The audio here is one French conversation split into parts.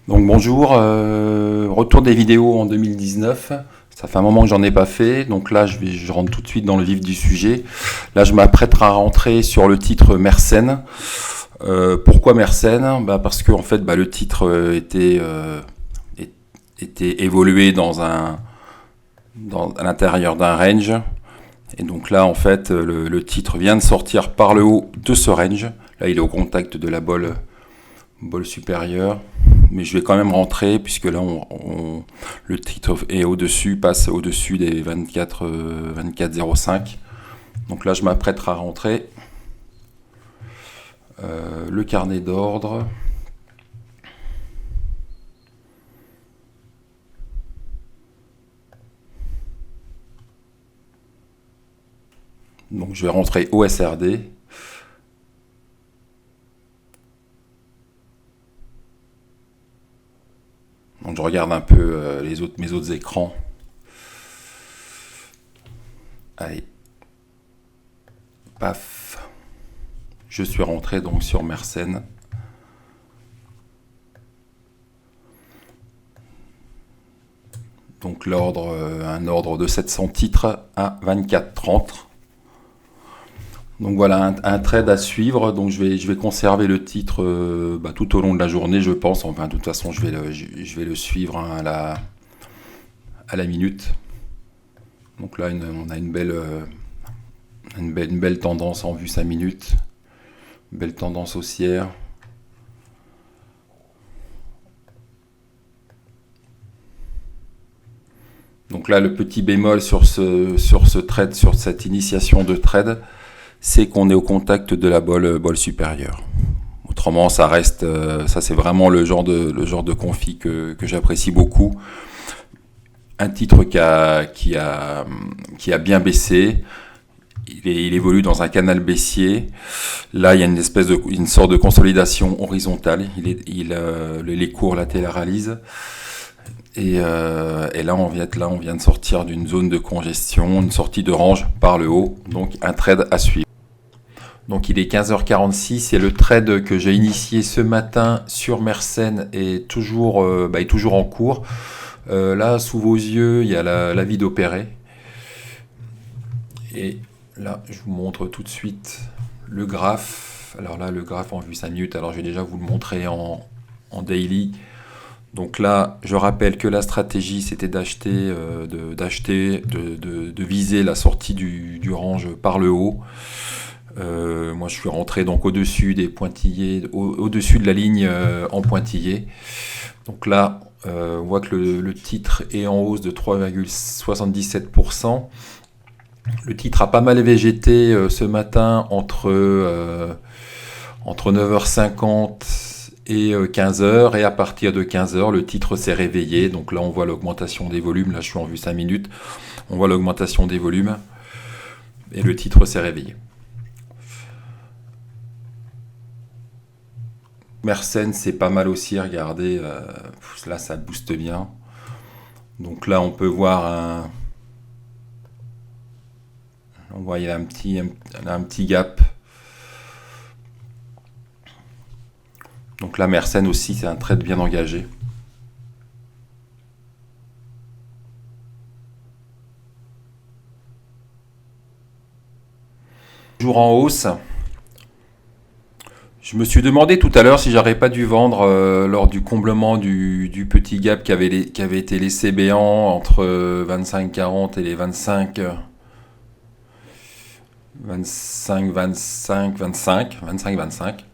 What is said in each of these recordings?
Donc bonjour, retour des vidéos en 2019. Ça fait un moment que j'en ai pas fait, donc là je rentre tout de suite dans le vif du sujet. Là je m'apprête à rentrer sur le titre Mersenne. Pourquoi Mersenne? Parce que en fait le titre était évolué à l'intérieur d'un range. Et donc là en fait le titre vient de sortir par le haut de ce range. Là il est au contact de la bol supérieure. Mais je vais quand même rentrer puisque là le titre est au-dessus, passe au-dessus des 24,05. Donc là je m'apprête à rentrer. Le carnet d'ordre. Donc je vais rentrer au SRD. Donc je regarde un peu mes autres écrans. Allez. Paf. Je suis rentré donc sur Mersenne. Donc l'ordre, un ordre de 700 titres à 24,30. Donc voilà, un trade à suivre. Donc je vais conserver le titre tout au long de la journée, je pense. Enfin, de toute façon, je vais le suivre à la minute. Donc là, on a une belle tendance en vue 5 minutes. Une belle tendance haussière. Donc là, le petit bémol sur ce trade, sur cette initiation de trade, c'est qu'on est au contact de la bol supérieure. Autrement, ça reste, ça c'est vraiment le genre de config que j'apprécie beaucoup. Un titre qui a bien baissé. Il évolue dans un canal baissier. Là, il y a une sorte de consolidation horizontale. Les cours latéralisent. Et là, on vient de sortir d'une zone de congestion, une sortie de range par le haut. Donc, un trade à suivre. Donc il est 15h46 et le trade que j'ai initié ce matin sur Mersenne est toujours en cours. Là, sous vos yeux, il y a l'avis d'opérer. Et là, je vous montre tout de suite le graphe. Alors là, le graphe en vue 5 minutes. Alors je vais déjà vous le montrer en daily. Donc là, je rappelle que la stratégie, c'était de viser la sortie du range par le haut. Moi, je suis rentré donc au-dessus des pointillés, au-dessus de la ligne en pointillé. Donc là, on voit que le titre est en hausse de 3,77%. Le titre a pas mal végété ce matin entre 9h50 et 15h. Et à partir de 15h, le titre s'est réveillé. Donc là, on voit l'augmentation des volumes. Là, je suis en vue 5 minutes. On voit l'augmentation des volumes. Et le titre s'est réveillé. Mersenne, c'est pas mal aussi, regardez, là ça booste bien. Donc là on peut voir on voit il y a un petit gap. Donc là Mersenne aussi c'est un trade bien engagé. Toujours en hausse. Je me suis demandé tout à l'heure si j'aurais pas dû vendre lors du comblement du petit gap qui avait été laissé béant entre 25,40 et les 25, 25, 25, 25, 25, 25.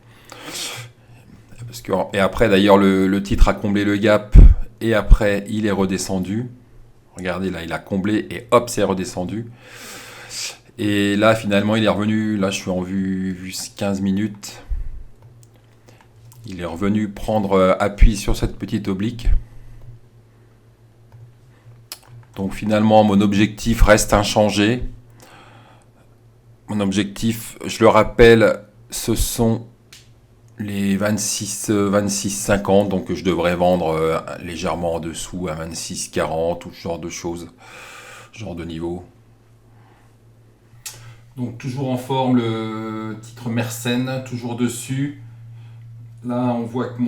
Et après d'ailleurs le titre a comblé le gap et après il est redescendu. Regardez là, il a comblé et hop, c'est redescendu. Et là finalement il est revenu, là je suis en vue 15 minutes. Il est revenu prendre appui sur cette petite oblique. Donc finalement, mon objectif reste inchangé. Mon objectif, je le rappelle, ce sont les 26,50. Donc je devrais vendre légèrement en dessous à 26,40 ou ce genre de choses, ce genre de niveau. Donc toujours en forme le titre Mersenne, toujours dessus. Là, on voit que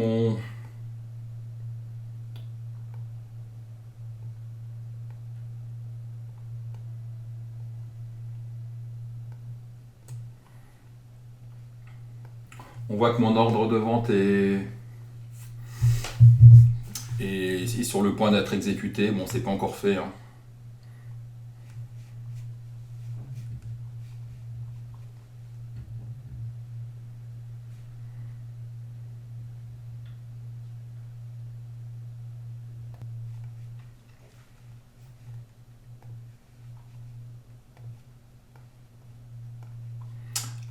On voit que mon ordre de vente est sur le point d'être exécuté. Bon, c'est pas encore fait, hein.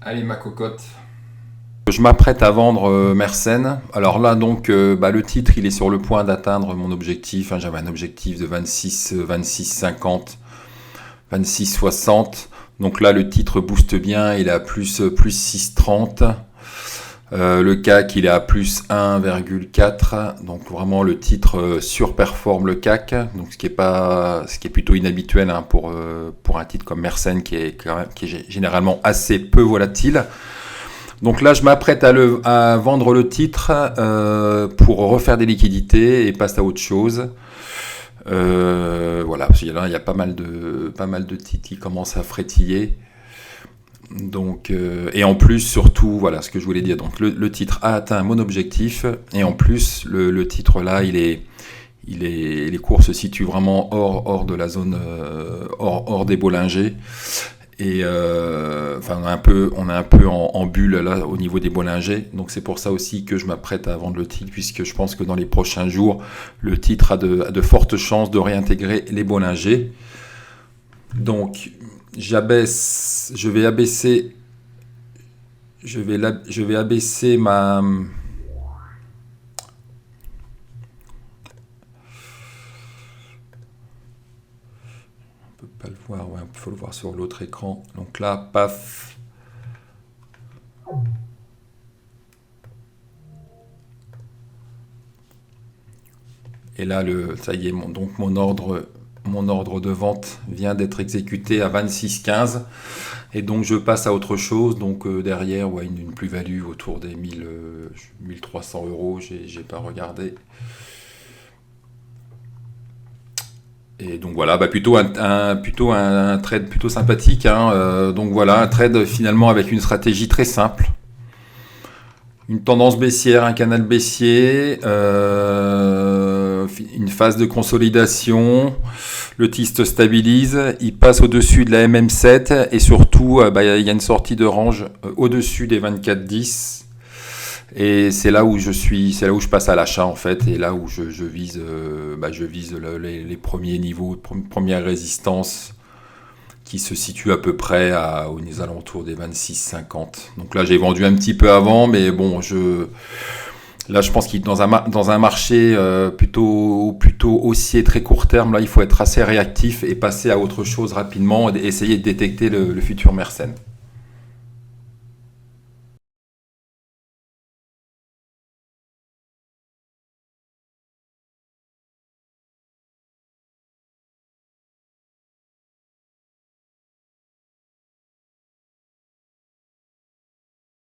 Allez, ma cocotte. Je m'apprête à vendre Mersenne. Alors là, donc, le titre, il est sur le point d'atteindre mon objectif, hein. J'avais un objectif de 26,50, 26,60. Donc là, le titre booste bien. Il est à plus 6,30. Le CAC, il est à plus 1,4. Donc vraiment, le titre surperforme le CAC. Donc ce qui est plutôt inhabituel, hein, pour un titre comme Mersenne qui est généralement assez peu volatile. Donc là, je m'apprête à vendre le titre pour refaire des liquidités et passer à autre chose. Voilà, parce qu'il y a pas mal de titres qui commencent à frétiller. Donc, et en plus, surtout, voilà ce que je voulais dire. Donc, le titre a atteint mon objectif, et en plus, le titre là, les cours se situent vraiment hors de la zone, hors des Bollinger. Et on est un peu en bulle là au niveau des Bollinger. Donc, c'est pour ça aussi que je m'apprête à vendre le titre, puisque je pense que dans les prochains jours, le titre a de fortes chances de réintégrer les Bollinger. Donc, je vais abaisser ma... On peut pas le voir, ouais, il faut le voir sur l'autre écran. Donc là, paf. Et là, ça y est, mon ordre de vente vient d'être exécuté à 26,15, et donc je passe à autre chose. Donc derrière, ouais, une plus-value autour des 1300 euros, j'ai pas regardé. Et donc voilà, plutôt un trade plutôt sympathique, hein. Donc voilà, un trade finalement avec une stratégie très simple. Une tendance baissière, un canal baissier, une phase de consolidation, le titre stabilise, il passe au-dessus de la MM7, et surtout, il y a une sortie de range au-dessus des 24,10, et c'est là où je passe à l'achat en fait, et là où je vise les premiers niveaux, première résistance, qui se situe à peu près aux alentours des 26,50. Donc là, j'ai vendu un petit peu avant, mais bon, là, je pense qu'il dans un marché plutôt haussier très court terme, là, il faut être assez réactif et passer à autre chose rapidement et essayer de détecter le futur Mersenne.